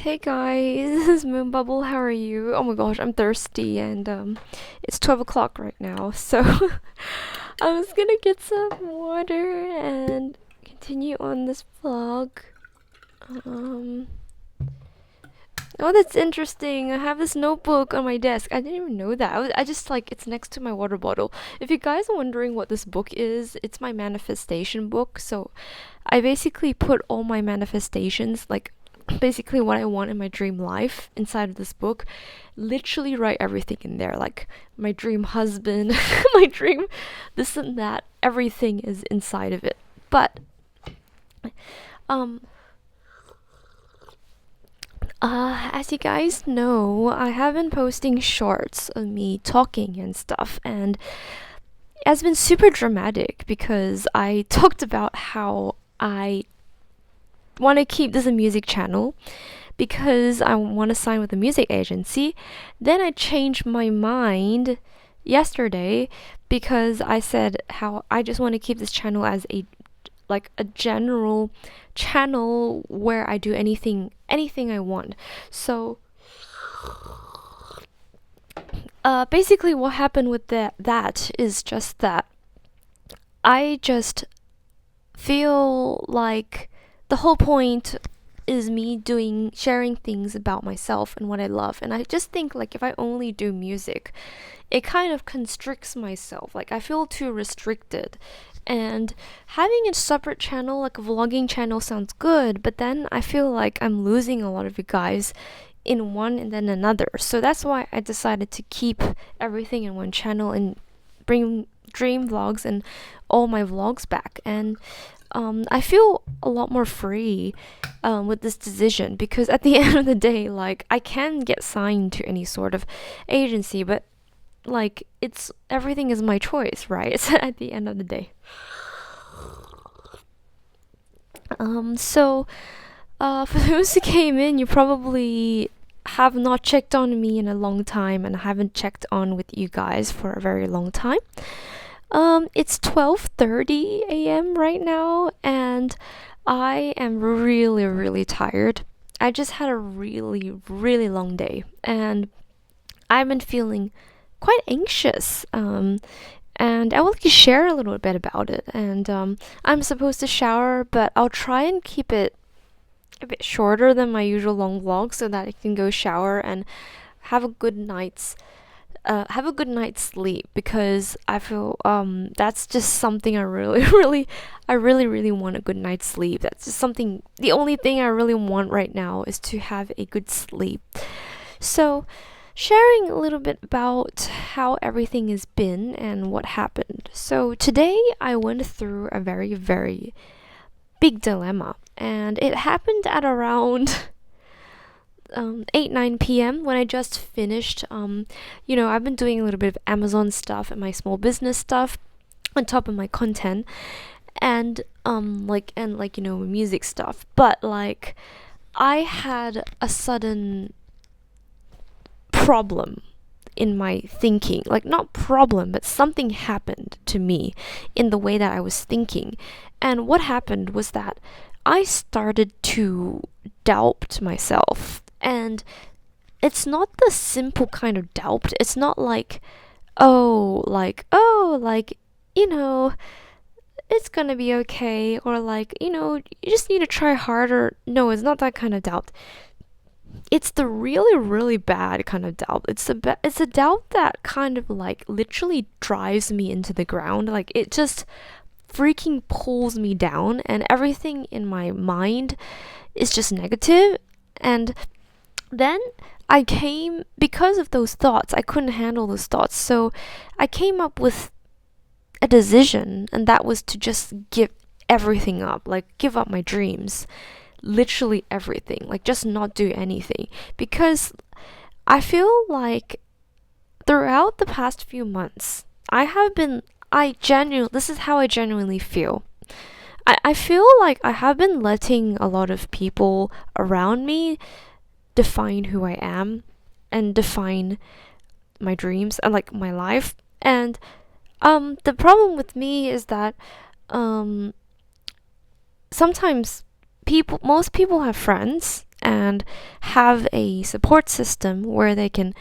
Hey guys, this is Moon Bubble. How are you? Oh my gosh, I'm thirsty and it's 12 o'clock right now. So I was gonna get some water and continue on this vlog. Um, oh, that's interesting. I have this notebook on my desk. I didn't even know that. I just like it's next to my water bottle. If you guys are wondering what this book is, it's my manifestation book. So I basically put all my manifestations, like basically what I want in my dream life inside of this book. Literally write everything in there, like my dream husband, my dream this and that. Everything is inside of it. But um as you guys know, I have been posting shorts of me talking and stuff, and it has been super dramatic because I talked about how I want to keep this a music channel because I want to sign with a music agency. Then I changed my mind yesterday because I said how I just want to keep this channel as a general channel where I do anything I want. So basically what happened with that is just that I just feel like the whole point is me doing sharing things about myself and what I love. And I just think like if I only do music, it kind of constricts myself. Like I feel too restricted. And having a separate channel, like a vlogging channel, sounds good, but then I feel like I'm losing a lot of you guys in one and then another. So that's why I decided to keep everything in one channel and bring dream vlogs and all my vlogs back. And I feel a lot more free with this decision because at the end of the day, like I can get signed to any sort of agency, but like it's everything is my choice, right? It's at the end of the day. So for those who came in, you probably have not checked on me in a long time, and I haven't checked on with you guys for a very long time. It's 12:30 a.m. right now, and I am really, really tired. I just had a really, really long day, and I've been feeling quite anxious. And I will share a little bit about it. And I'm supposed to shower, but I'll try and keep it a bit shorter than my usual long vlog so that I can go shower and have a good night's sleep because I feel that's just something I really really want a good night's sleep. That's just something the only thing I really want right now is to have a good sleep. So sharing a little bit about how everything has been and what happened. So today I went through a very big dilemma, and it happened at around 8 9 p.m. when I just finished. I've been doing a little bit of Amazon stuff and my small business stuff on top of my content, and music stuff. But like, I had a sudden problem in my thinking. Like, not problem, but something happened to me in the way that I was thinking. And what happened was that I started to doubt myself. And it's not the simple kind of doubt. It's not like, oh, you know, it's gonna be okay, or like, you just need to try harder. No, it's not that kind of doubt. It's the really, really bad kind of doubt. It's a doubt that kind of like literally drives me into the ground. Like it just freaking pulls me down, and everything in my mind is just negative. And then because of those thoughts, I couldn't handle those thoughts. So I came up with a decision, and that was to just give everything up, like give up my dreams, literally everything, like just not do anything. Because I feel like throughout the past few months, this is how I genuinely feel. I feel like I have been letting a lot of people around me define who I am and define my dreams and like my life. And the problem with me is that um sometimes most people have friends, and have a support system where they can,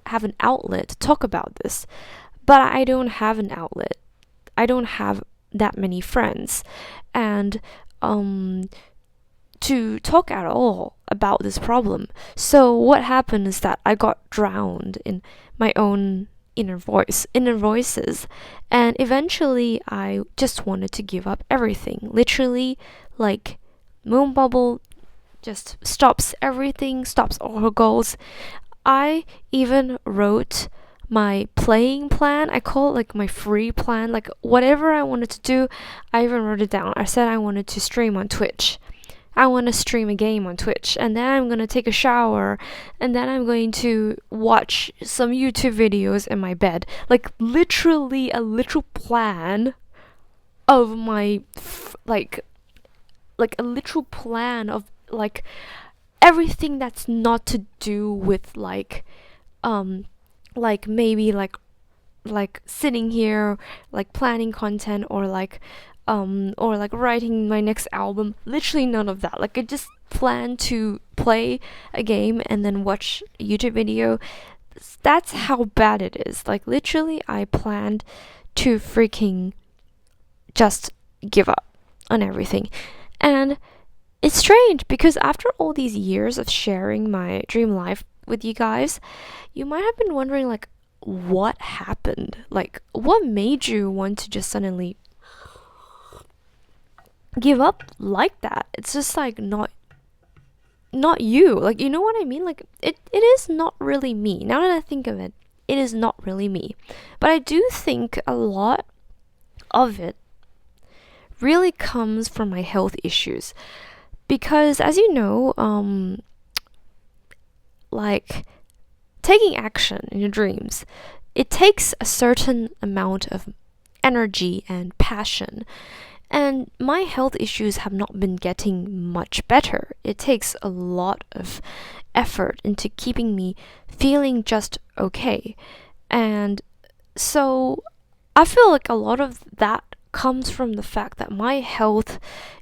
have an outlet to talk about this. But I don't have an outlet. I don't have that many friends. And to talk at all about this problem. So what happened is that I got drowned in my own inner voices, and eventually I just wanted to give up everything. Literally, like Moon Bubble just stops everything, stops all her goals. I even wrote my playing plan. I call it like my free plan. Like whatever I wanted to do, I even wrote it down. I said I wanted to stream on Twitch. I want to stream a game on Twitch, and then I'm going to take a shower, and then I'm going to watch some YouTube videos in my bed. Like literally a literal plan of my like a literal plan of like everything that's not to do with maybe like sitting here like planning content or like writing my next album. Literally none of that. Like I just plan to play a game and then watch a YouTube video. That's how bad it is. Like literally I planned to freaking just give up on everything. And it's strange because after all these years of sharing my dream life with you guys, you might have been wondering like what happened? Like what made you want to just suddenly give up like that? It's just like not you. Like you know what I mean? Like it is not really me. Now that I think of it, it is not really me. But I do think a lot of it really comes from my health issues. Because as you know, like taking action in your dreams, it takes a certain amount of energy and passion. And my health issues have not been getting much better. It takes a lot of effort into keeping me feeling just okay. And so I feel like a lot of that comes from the fact that my health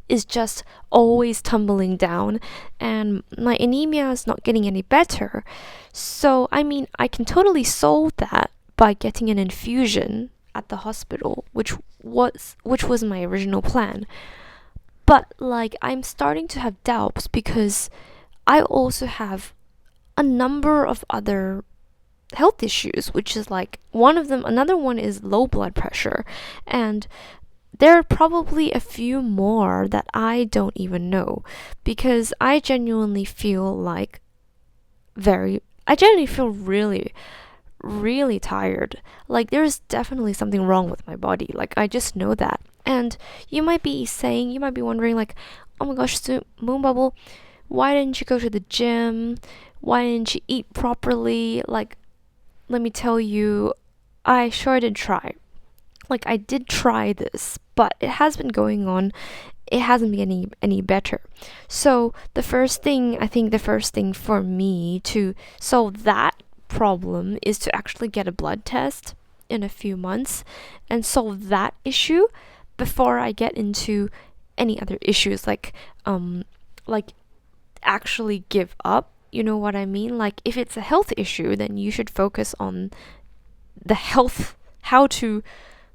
is just always tumbling down and my anemia is not getting any better. So, I mean, I can totally solve that by getting an infusion at the hospital, which was my original plan. But like I'm starting to have doubts because I also have a number of other health issues, which is like another one is low blood pressure, and there are probably a few more that I don't even know because I genuinely feel really really tired. Like there's definitely something wrong with my body. Like I just know that. And you might be wondering like, oh my gosh, Moon Bubble, why didn't you go to the gym? Why didn't you eat properly? Like, let me tell you, I sure did try. Like I did try this, but it has been going on. It hasn't been any better. So the first thing for me to solve that problem is to actually get a blood test in a few months and solve that issue before I get into any other issues like actually give up. You know what I mean? Like if it's a health issue, then you should focus on the health, how to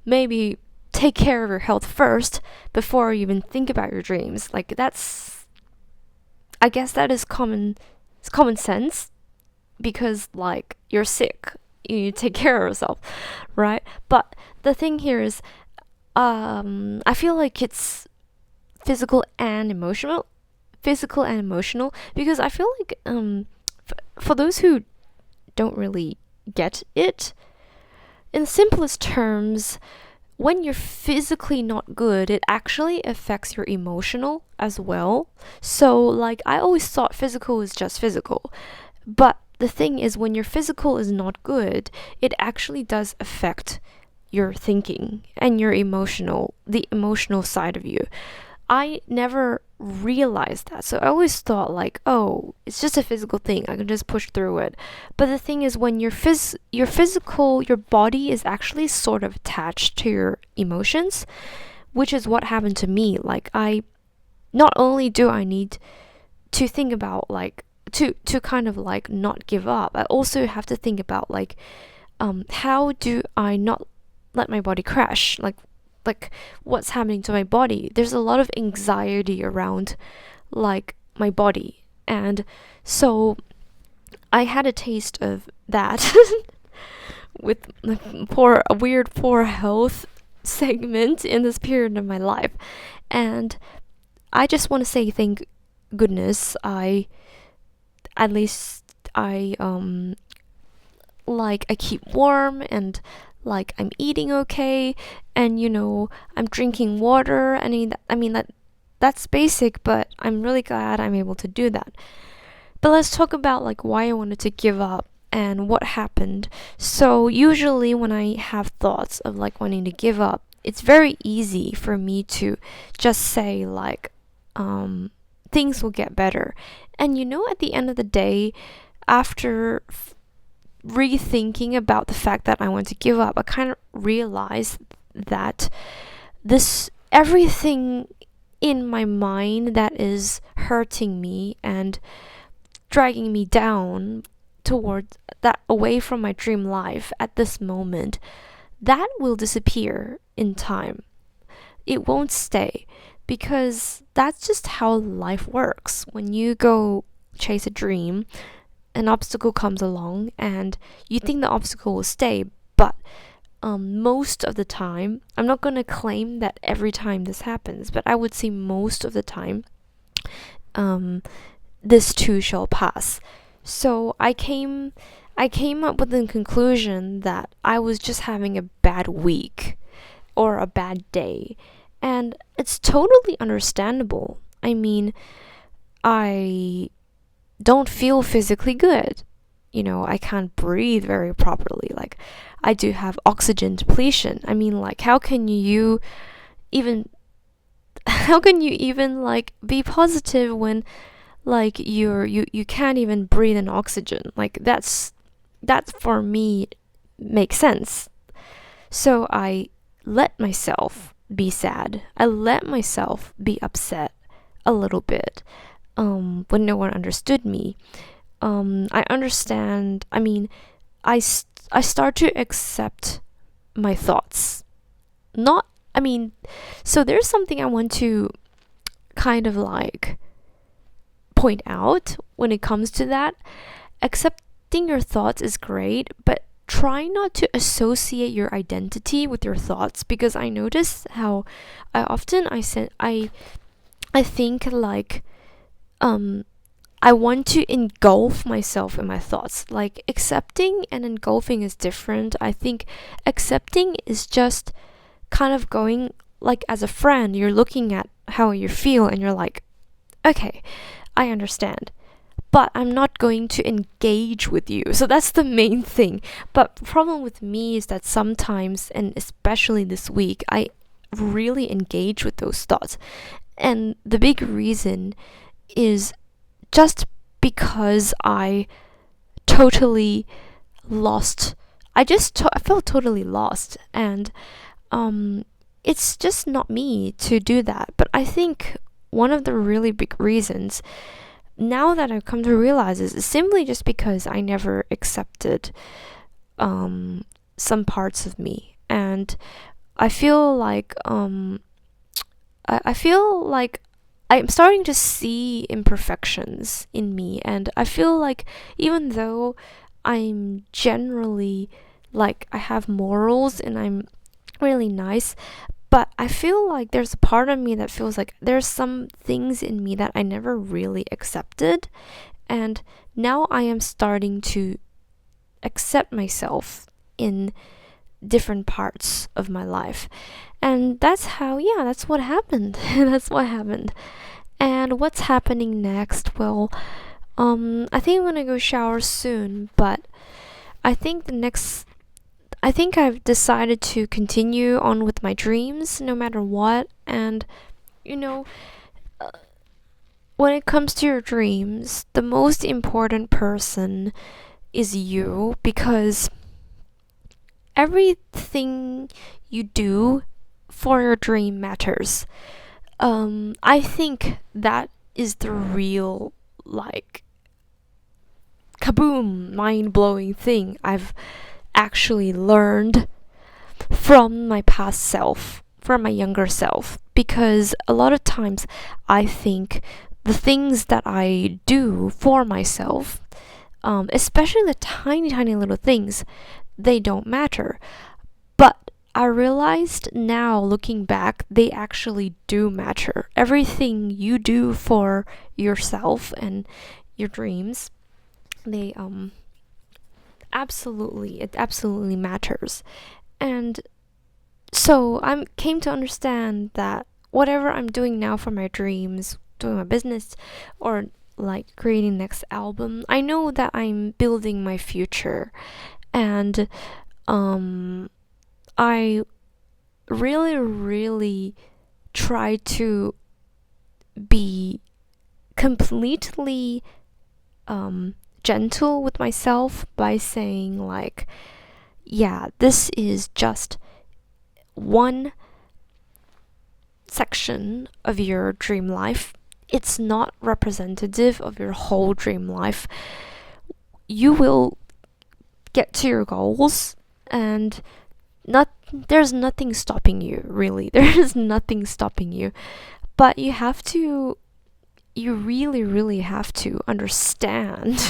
maybe take care of your health first before you even think about your dreams. Like I guess that is common sense. Because like you're sick, you need to take care of yourself, right? But the thing here is I feel like it's physical and emotional because I feel like for those who don't really get it, in simplest terms, when you're physically not good, it actually affects your emotional as well. So like I always thought physical is just physical, but the thing is, when your physical is not good, it actually does affect your thinking and the emotional side of you. I never realized that. So I always thought like, oh, it's just a physical thing. I can just push through it. But the thing is, when your body is actually sort of attached to your emotions, which is what happened to me. Like not only do I need to think about like to kind of like not give up, I also have to think about like how do I not let my body crash? Like what's happening to my body? There's a lot of anxiety around like my body. And so I had a taste of that with a weird poor health segment in this period of my life. And I just want to say thank goodness I at least I keep warm, and like I'm eating okay, and I'm drinking water. I mean that's basic, but I'm really glad I'm able to do that. But let's talk about like why I wanted to give up and what happened. So usually when I have thoughts of like wanting to give up, it's very easy for me to just say like things will get better. And at the end of the day, after rethinking about the fact that I want to give up, I kind of realized that this everything in my mind that is hurting me and dragging me down towards that, away from my dream life at this moment, that will disappear in time. It won't stay, because that's just how life works. When you go chase a dream, an obstacle comes along and you think the obstacle will stay, but most of the time, I'm not going to claim that every time this happens, but I would say most of the time, this too shall pass. So I came up with the conclusion that I was just having a bad week or a bad day, and it's totally understandable. I mean, I don't feel physically good. I can't breathe very properly. Like, I do have oxygen depletion. I mean, like, how can you even like be positive when like you can't even breathe in oxygen? Like, that for me makes sense. So I let myself be sad. I let myself be upset a little bit when no one understood me. I understand. I mean, I start to accept my thoughts. Not, I mean, so there's something I want to kind of like point out when it comes to that. Accepting your thoughts is great, but try not to associate your identity with your thoughts, because I notice how I think like I want to engulf myself in my thoughts. Like, accepting and engulfing is different. I think accepting is just kind of going like as a friend. You're looking at how you feel and you're like, okay, I understand, but I'm not going to engage with you. So that's the main thing. But the problem with me is that sometimes, and especially this week, I really engage with those thoughts. And the big reason is just because I totally lost. I felt totally lost, and it's just not me to do that. But I think one of the really big reasons, now that I've come to realize, is simply just because I never accepted some parts of me, and I feel like I feel like I'm starting to see imperfections in me, and I feel like even though I'm generally like I have morals and I'm really nice, but I feel like there's a part of me that feels like there's some things in me that I never really accepted, and now I am starting to accept myself in different parts of my life. And that's what happened. That's what happened. And what's happening next? Well, I think I'm gonna go shower soon, but I think I've decided to continue on with my dreams no matter what. And you know, when it comes to your dreams, the most important person is you, because everything you do for your dream matters. I think that is the real like kaboom, mind-blowing thing I've actually learned from my past self, from my younger self. Because a lot of times I think the things that I do for myself, especially the tiny, tiny little things, they don't matter. But I realized now, looking back, they actually do matter. Everything you do for yourself and your dreams, they it absolutely matters. And so I came to understand that whatever I'm doing now for my dreams, doing my business, or like creating next album, I know that I'm building my future. And I really, really try to be completely gentle with myself by saying, like, yeah, this is just one section of your dream life. It's not representative of your whole dream life. You will get to your goals, and there's nothing stopping you, really. There is nothing stopping you. But you really, really have to understand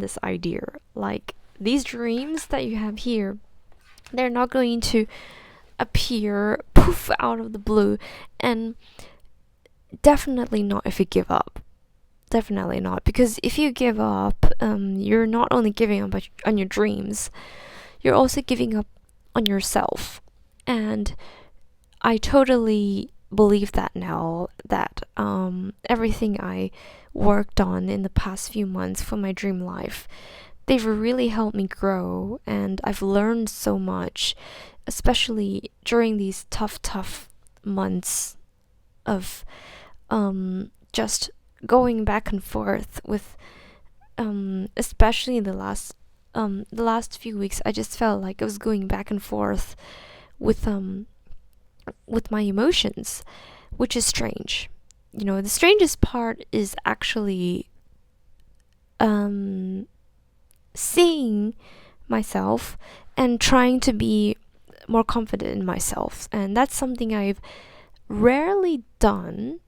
this idea. Like, these dreams that you have here, they're not going to appear poof out of the blue, and definitely not if you give up. Definitely not, because if you give up, you're not only giving up on your dreams, you're also giving up on yourself. And I totally believe that now, that everything I worked on in the past few months for my dream life, they've really helped me grow, and I've learned so much, especially during these tough months of just going back and forth with especially the last few weeks. I just felt like I was going back and forth with my emotions, which is strange. The strangest part is actually seeing myself and trying to be more confident in myself. And that's something I've rarely done.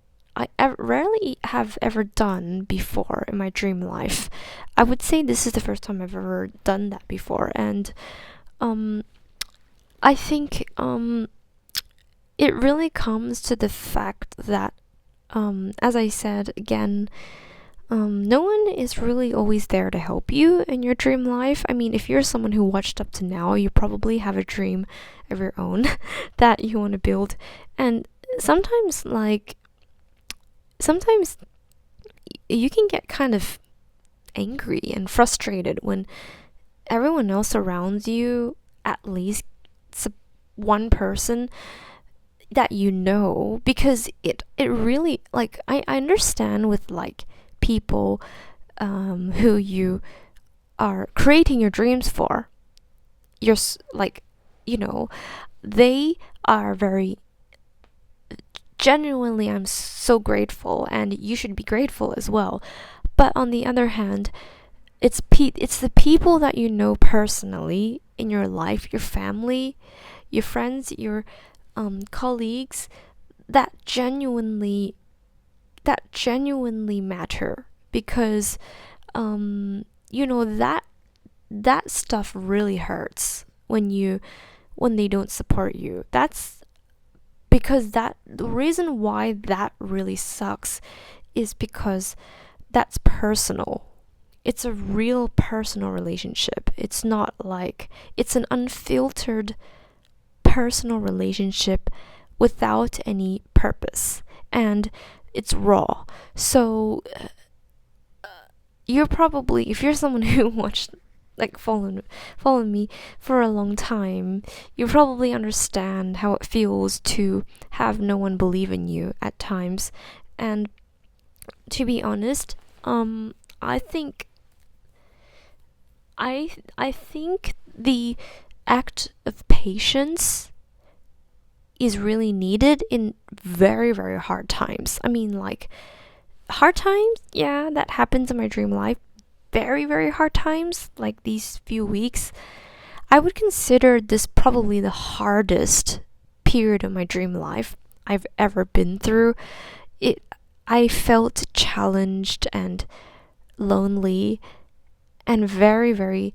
Rarely have ever done before in my dream life. I would say this is the first time I've ever done that before. And I think it really comes to the fact that, as I said again, no one is really always there to help you in your dream life. I mean, if you're someone who watched up to now, you probably have a dream of your own that you want to build. And sometimes you can get kind of angry and frustrated when everyone else around you, at least one person that because it really, like, I understand with like people who you are creating your dreams for. You're like, they are very genuinely, I'm so grateful, and you should be grateful as well. But on the other hand, it's the people that you know personally in your life, your family, your friends, your colleagues, that genuinely matter. Because that stuff really hurts when they don't support you. That's because the reason why that really sucks is because that's personal. It's a real personal relationship. It's not like, it's an unfiltered personal relationship without any purpose, and it's raw. So you're probably, if you're someone who watched, like, followed me for a long time, you probably understand how it feels to have no one believe in you at times. And to be honest, I think the act of patience is really needed in very, very hard times. I mean, like, hard times, yeah, that happens in my dream life. Very, very hard times, like these few weeks. I would consider this probably the hardest period of my dream life I've ever been through. It I felt challenged and lonely and very, very,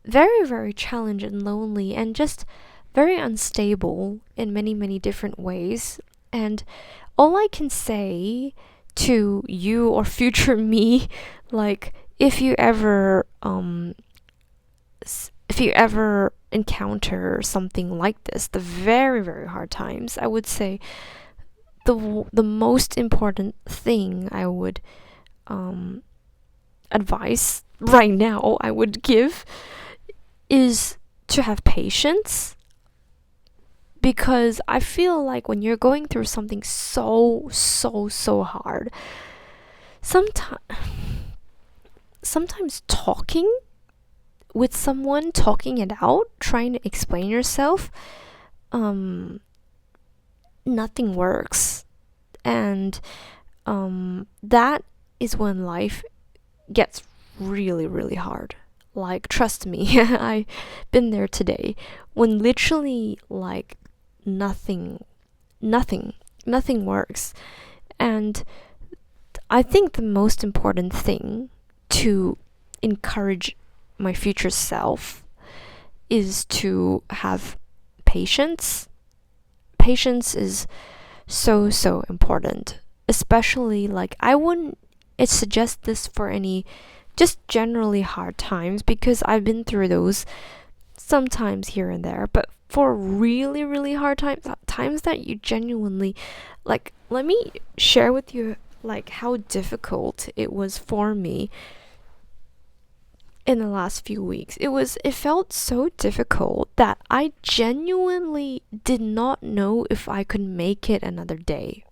very, very challenged and lonely and just very unstable in many, many different ways. And all I can say to you or future me, like, if you ever if you ever encounter something like this, the very, very hard times, I would say the most important thing I would um advice right now I would give is to have patience, because I feel like when you're going through something so hard, sometimes talking with someone, talking it out, trying to explain yourself, um nothing works. And that is when life gets really, really hard. Like, trust me, I've been there today when literally, like, nothing, nothing, nothing works. And I think the most important thing to encourage my future self is to have patience. Patience is so important, especially, like, I wouldn't suggest this for any just generally hard times, because I've been through those sometimes here and there. But for really, really hard times, times that you genuinely, like, let me share with you, like, how difficult it was for me in the last few weeks. It felt so difficult that I genuinely did not know if I could make it another day.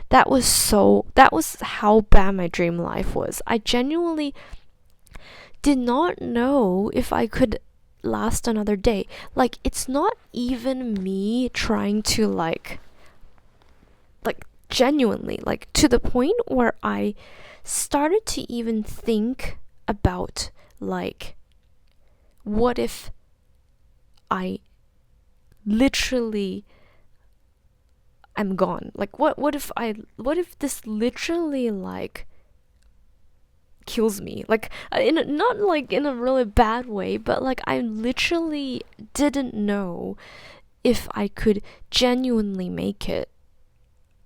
That was how bad my dream life was. I genuinely did not know if I could last another day. Like, it's not even me trying to, like genuinely, like, to the point where I started to even think about, like, what if I literally am gone? Like, what if this literally, like, kills me, like, not like in a really bad way, but like, I literally didn't know if I could genuinely make it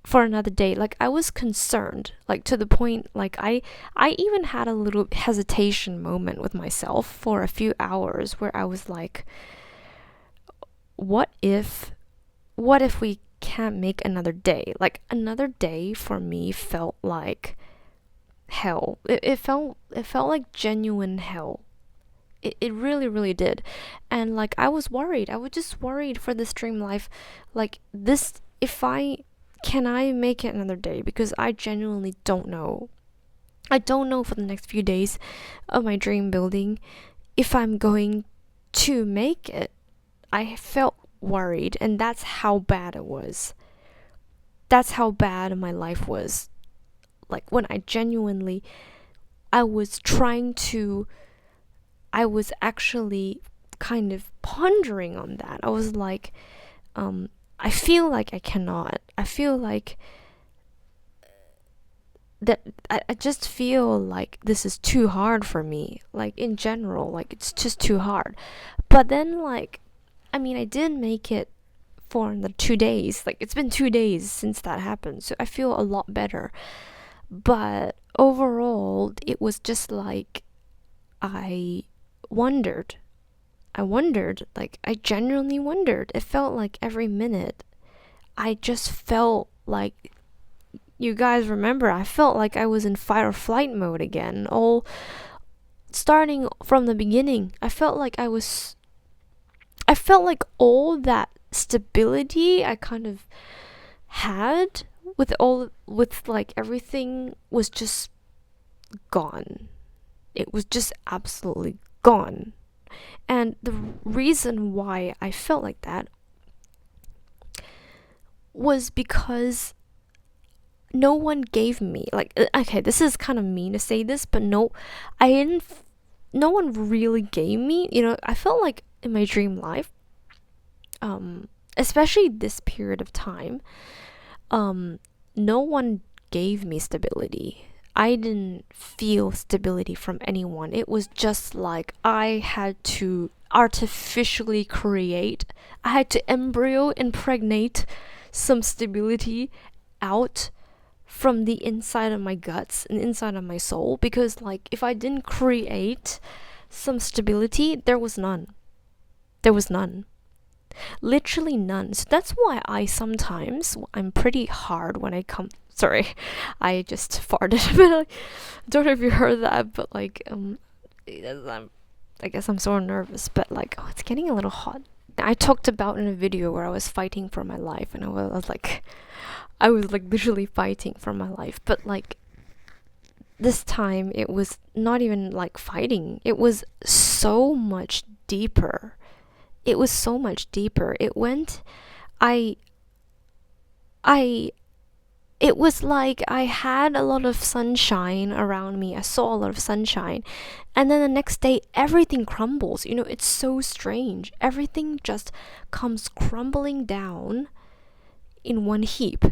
for another day. Like, I was concerned, like, to the point, like, I even had a little hesitation moment with myself for a few hours where I was like, what if we can't make another day? Like, another day for me felt like hell. It felt like genuine hell. It really, really did. And, like, I was worried. I was just worried for this dream life. Like, this, if I can I make it another day, because I genuinely don't know. I don't know for the next few days of my dream building if I'm going to make it. I felt worried, and that's how bad it was. That's how bad my life was. Like, when I genuinely, I was trying to, I was actually kind of pondering on that. I was like, I feel like I cannot. I feel like that I just feel like this is too hard for me. Like, in general, like, it's just too hard. But then, like, I mean, I did make it for the 2 days. Like, it's been 2 days since that happened, so I feel a lot better. But overall, it was just like, I wondered. Like, I genuinely wondered. It felt like every minute, I just felt like, you guys remember, I felt like I was in fight or flight mode again. All starting from the beginning, I felt like all that stability I kind of had with like everything was just gone. It was just absolutely gone. And the reason why I felt like that was because no one gave me, like, okay, this is kind of mean to say this, but no, I didn't no one really gave me, I felt like in my dream life, especially this period of time, no one gave me stability. I didn't feel stability from anyone. It was just like I had to artificially create, I had to embryo impregnate some stability out from the inside of my guts and inside of my soul, because like if I didn't create some stability, there was none. There was none. Literally none. So that's why I'm pretty hard when I come. Sorry, I just farted a bit. Don't know if you heard that, but like I guess I'm so nervous. But like, oh, it's getting a little hot. I talked about in a video where I was fighting for my life, and I was like literally fighting for my life. But like this time, it was not even like fighting. It was so much deeper. It was so much deeper. I, I, it was like I had a lot of sunshine around me. I saw a lot of sunshine. And then the next day, everything crumbles. It's so strange. Everything just comes crumbling down in one heap.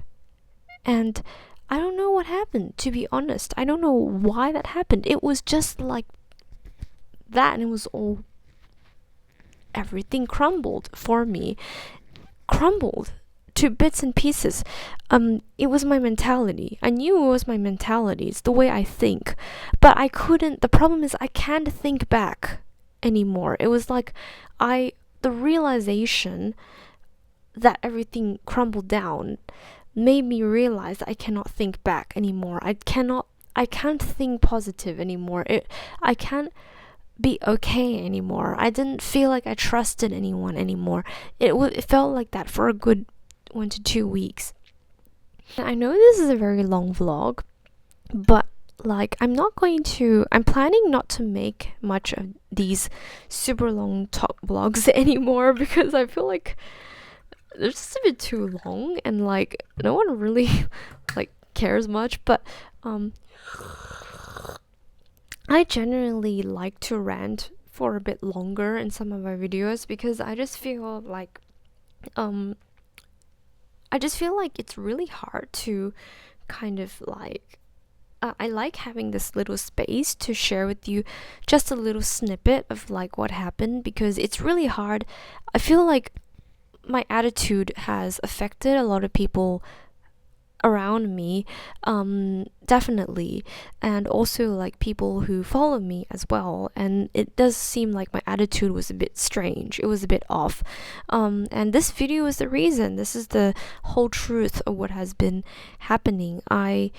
And I don't know what happened, to be honest. I don't know why that happened. It was just like that, and it was all, everything crumbled for me, crumbled to bits and pieces. It was my mentality. I knew it was my mentality. It's the way I think, but I couldn't. The problem is I can't think back anymore. It was like the realization that everything crumbled down made me realize that I cannot think back anymore. I can't think positive anymore. I can't be okay anymore. I didn't feel like I trusted anyone anymore. It felt like that for a good 1 to 2 weeks. I know this is a very long vlog, but like I'm planning not to make much of these super long talk vlogs anymore, because I feel like they're just a bit too long, and like no one really like cares much. But I generally like to rant for a bit longer in some of my videos, because I just feel like it's really hard to kind of like I like having this little space to share with you just a little snippet of like what happened, because it's really hard. I feel like my attitude has affected a lot of people around me, definitely, and also like people who follow me as well. And it does seem like my attitude was a bit strange. It was a bit off. And this video is the reason. This is the whole truth of what has been happening. I